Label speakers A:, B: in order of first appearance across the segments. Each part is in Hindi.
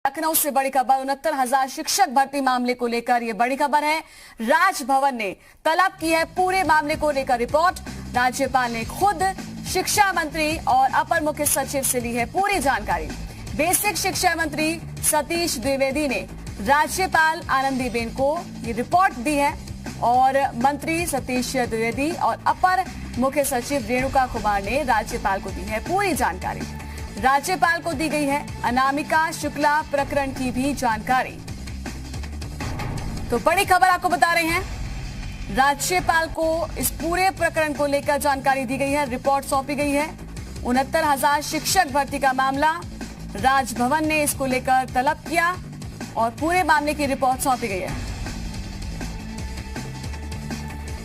A: लखनऊ से बड़ी खबर 69,000 शिक्षक भर्ती मामले को लेकर ये बड़ी खबर है। राजभवन ने तलब की है पूरे मामले को लेकर रिपोर्ट। राज्यपाल ने खुद शिक्षा मंत्री और अपर मुख्य सचिव से ली है पूरी जानकारी। बेसिक शिक्षा मंत्री सतीश द्विवेदी ने राज्यपाल आनंदीबेन को ये रिपोर्ट दी है और मंत्री सतीश द्विवेदी और अपर मुख्य सचिव रेणुका कुमार ने राज्यपाल को दी है पूरी जानकारी। राज्यपाल को दी गई है अनामिका शुक्ला प्रकरण की भी जानकारी। तो बड़ी खबर आपको बता रहे हैं, राज्यपाल को इस पूरे प्रकरण को लेकर जानकारी दी गई है, रिपोर्ट सौंपी गई है। 69,000 शिक्षक भर्ती का मामला, राजभवन ने इसको लेकर तलब किया और पूरे मामले की रिपोर्ट सौंपी गई है।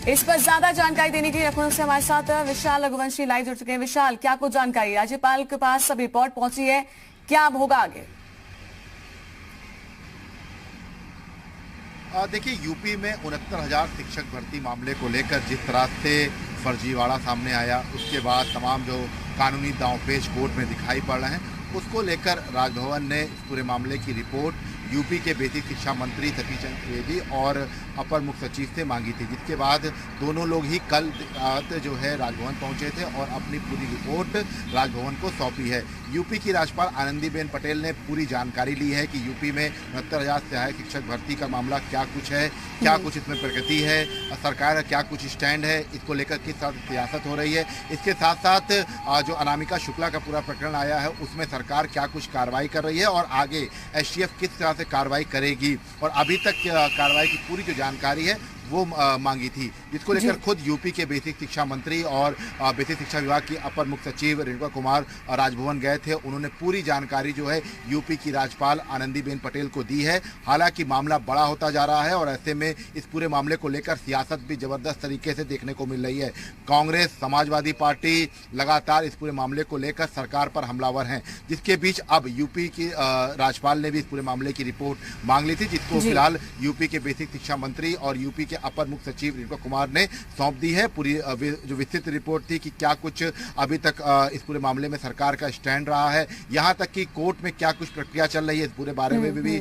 A: इस पर ज्यादा जानकारी देने के लिए लखनऊ से हमारे साथ विशाल रघुवंशी लाइव जुड़ चुके हैं। विशाल, क्या कुछ जानकारी? राज्यपाल के पास सब रिपोर्ट पहुंची है, क्या अब होगा आगे?
B: देखिए, यूपी में 69,000 शिक्षक भर्ती मामले को लेकर जिस तरह से फर्जीवाड़ा सामने आया, उसके बाद तमाम जो कानूनी दांवपेच कोर्ट में दिखाई पड़ रहे हैं, उसको लेकर राजभवन ने इस पूरे मामले की रिपोर्ट यूपी के बेसिक शिक्षा मंत्री सतीश द्विवेदी और अपर मुख्य सचिव से मांगी थी, जिसके बाद दोनों लोग ही कल जो है राजभवन पहुंचे थे और अपनी पूरी रिपोर्ट राजभवन को सौंपी है। यूपी की राज्यपाल आनंदीबेन पटेल ने पूरी जानकारी ली है कि यूपी में 69,000 सहायक शिक्षक भर्ती का मामला क्या कुछ है, क्या कुछ इसमें प्रगति है, सरकार का क्या कुछ स्टैंड है, इसको लेकर किस तरह से सियासत हो रही है। इसके साथ साथ जो अनामिका शुक्ला का पूरा प्रकरण आया है, उसमें सरकार क्या कुछ कार्रवाई कर रही है और आगे एसटीएफ किस तरह से कार्रवाई करेगी, और अभी तक कार्रवाई की पूरी जो जानकारी है वो मांगी थी, जिसको लेकर खुद यूपी के बेसिक शिक्षा मंत्री और बेसिक शिक्षा विभाग की अपर मुख्य सचिव रेणुका कुमार राजभवन गए थे। उन्होंने पूरी जानकारी जो है यूपी की राज्यपाल आनंदीबेन पटेल को दी है। हालांकि मामला बड़ा होता जा रहा है और ऐसे में इस पूरे मामले को लेकर सियासत भी जबरदस्त तरीके से देखने को मिल रही है। कांग्रेस, समाजवादी पार्टी लगातार इस पूरे मामले को लेकर सरकार पर हमलावर हैं, जिसके बीच अब यूपी की राज्यपाल ने भी इस पूरे मामले की रिपोर्ट मांग ली थी, जिसको फिलहाल यूपी के बेसिक शिक्षा मंत्री और यूपी अपर मुख्य सचिव रेणुका कुमार ने सौंप दी है। पूरी जो विस्तृत रिपोर्ट थी कि क्या कुछ अभी तक इस पूरे मामले में सरकार का स्टैंड रहा है, यहां तक कि कोर्ट में क्या कुछ प्रक्रिया चल रही है, इस पूरे बारे में भी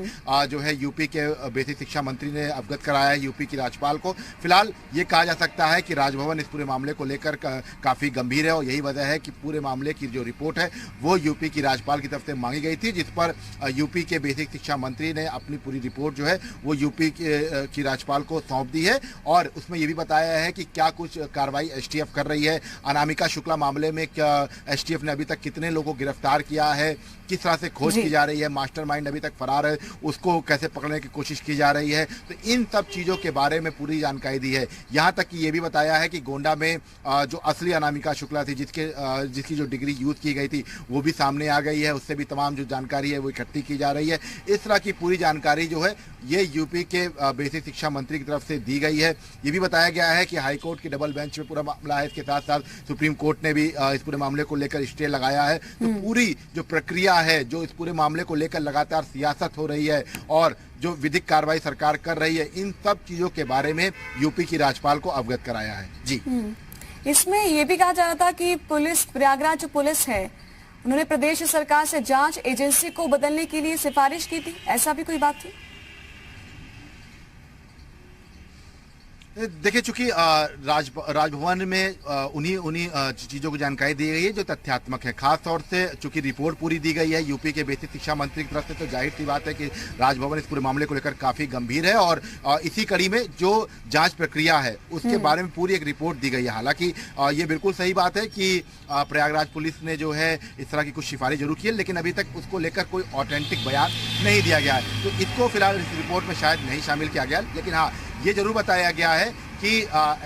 B: जो है यूपी के बेसिक शिक्षा मंत्री ने अवगत कराया है यूपी की राज्यपाल को। फिलहाल ये कहा जा सकता है कि राजभवन इस पूरे मामले को लेकर काफी गंभीर है और यही वजह है कि पूरे मामले की जो रिपोर्ट है वो यूपी की राज्यपाल की तरफ से मांगी गई थी, जिस पर यूपी के बेसिक शिक्षा मंत्री ने अपनी पूरी रिपोर्ट जो है वो यूपी की राज्यपाल को सौंप दी है और उसमें यह भी बताया है कि क्या कुछ कार्रवाई एसटीएफ कर रही है, अनामिका शुक्ला मामले में क्या एसटीएफ ने अभी तक कितने लोगों को गिरफ्तार किया है, किस तरह से खोज की जा रही है, मास्टरमाइंड अभी तक फरार है, उसको कैसे पकड़ने की कोशिश की जा रही है। तो इन सब चीजों के बारे में पूरी जानकारी दी है। यहां तक कि यह भी बताया है कि गोंडा में जो असली अनामिका शुक्ला थी, जिसकी जो डिग्री यूज की गई थी, वो भी सामने आ गई है, उससे भी तमाम जो जानकारी है वो इकट्ठी की जा रही है। इस तरह की पूरी जानकारी जो है ये यूपी के बेसिक शिक्षा मंत्री की तरफ से दी गई है। ये भी बताया गया है कि हाईकोर्ट की डबल बेंच में पूरा मामला है, इसके साथ साथ सुप्रीम कोर्ट ने भी इस पूरे मामले को लेकर स्टे लगाया है। तो पूरी जो प्रक्रिया है, जो इस पूरे मामले को लेकर लगातार सियासत हो रही है और जो विधिक कार्रवाई सरकार कर रही है, इन सब चीजों के बारे में यूपी की राज्यपाल को अवगत कराया है। जी,
A: इसमें यह भी कहा जा रहा था कि पुलिस, प्रयागराज जो पुलिस है, उन्होंने प्रदेश सरकार से जांच एजेंसी को बदलने के लिए सिफारिश की थी, ऐसा भी कोई बात थी?
B: देखिए, चूंकि राजभवन में उन्हीं चीज़ों को जानकारी दी गई है जो तथ्यात्मक है। खास तौर से चूंकि रिपोर्ट पूरी दी गई है यूपी के बेसिक शिक्षा मंत्री की तरफ से, तो जाहिर सी बात है कि राजभवन इस पूरे मामले को लेकर काफ़ी गंभीर है और इसी कड़ी में जो जांच प्रक्रिया है उसके बारे में पूरी एक रिपोर्ट दी गई है। हालांकि ये बिल्कुल सही बात है कि प्रयागराज पुलिस ने जो है इस तरह की कुछ सिफारिश जरूर की है, लेकिन अभी तक उसको लेकर कोई ऑथेंटिक बयान नहीं दिया गया है, तो इसको फिलहाल इस रिपोर्ट में शायद नहीं शामिल किया गया। लेकिन हाँ, ये जरूर बताया गया है कि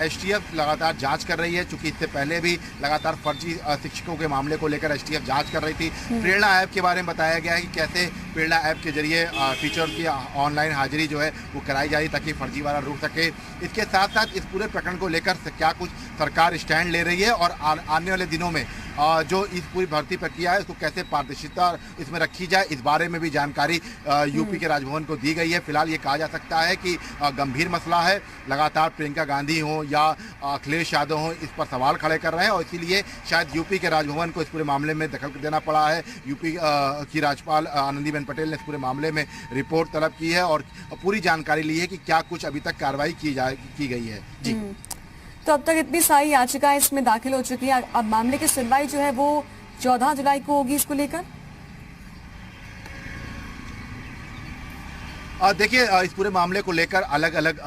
B: एसटीएफ लगातार जांच कर रही है, चूंकि इससे पहले भी लगातार फर्जी शिक्षकों के मामले को लेकर एसटीएफ जांच कर रही थी। प्रेरणा ऐप के बारे में बताया गया है कि कैसे प्रेरणा ऐप के जरिए टीचर की ऑनलाइन हाजिरी जो है वो कराई जा रही ताकि फर्जीवाड़ा रुक सके। इसके साथ साथ इस पूरे प्रकरण को लेकर क्या कुछ सरकार स्टैंड ले रही है और आने वाले दिनों में जो इस पूरी भर्ती प्रक्रिया है उसको कैसे पारदर्शिता इसमें रखी जाए, इस बारे में भी जानकारी यूपी के राजभवन को दी गई है। फिलहाल ये कहा जा सकता है कि गंभीर मसला है, लगातार प्रियंका गांधी हो या अखिलेश यादव हो इस पर सवाल खड़े कर रहे हैं और इसीलिए शायद यूपी के राजभवन को इस पूरे मामले में दखल देना पड़ा है। यूपी की राज्यपाल आनंदीबेन पटेल ने इस पूरे मामले में रिपोर्ट तलब की है और पूरी जानकारी ली है कि क्या कुछ अभी तक कार्रवाई की गई है। जी,
A: तो अब तक इतनी सारी याचिकाएं इसमें दाखिल हो चुकी है, अब मामले की सुनवाई जो है वो 14 जुलाई को होगी इसको लेकर।
B: देखिए, इस पूरे मामले को लेकर अलग अलग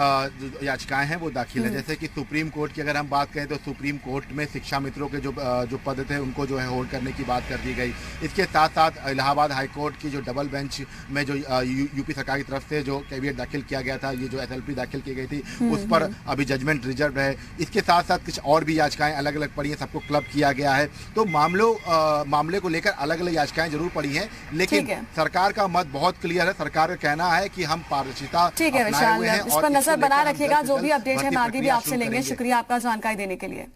B: याचिकाएं हैं वो दाखिल है। जैसे कि सुप्रीम कोर्ट की अगर हम बात करें तो सुप्रीम कोर्ट में शिक्षा मित्रों के जो पद थे उनको जो है होल्ड करने की बात कर दी गई। इसके साथ साथ इलाहाबाद हाई कोर्ट की जो डबल बेंच में जो यूपी सरकार की तरफ से जो कैविएट दाखिल किया गया था, ये जो SLP दाखिल की गई थी उस पर अभी जजमेंट रिजर्व है। इसके साथ साथ कुछ और भी याचिकाएं अलग अलग पड़ी हैं, सबको क्लब किया गया है। तो मामले को लेकर अलग अलग याचिकाएं जरूर पड़ी हैं, लेकिन सरकार का मत बहुत क्लियर है। सरकार का कहना है कि हम पारदर्शिता
A: ठीक है विशाल, इस पर नजर बना रखिएगा। जो भी अपडेट है हम आगे भी आपसे लेंगे। शुक्रिया आपका जानकारी देने के लिए।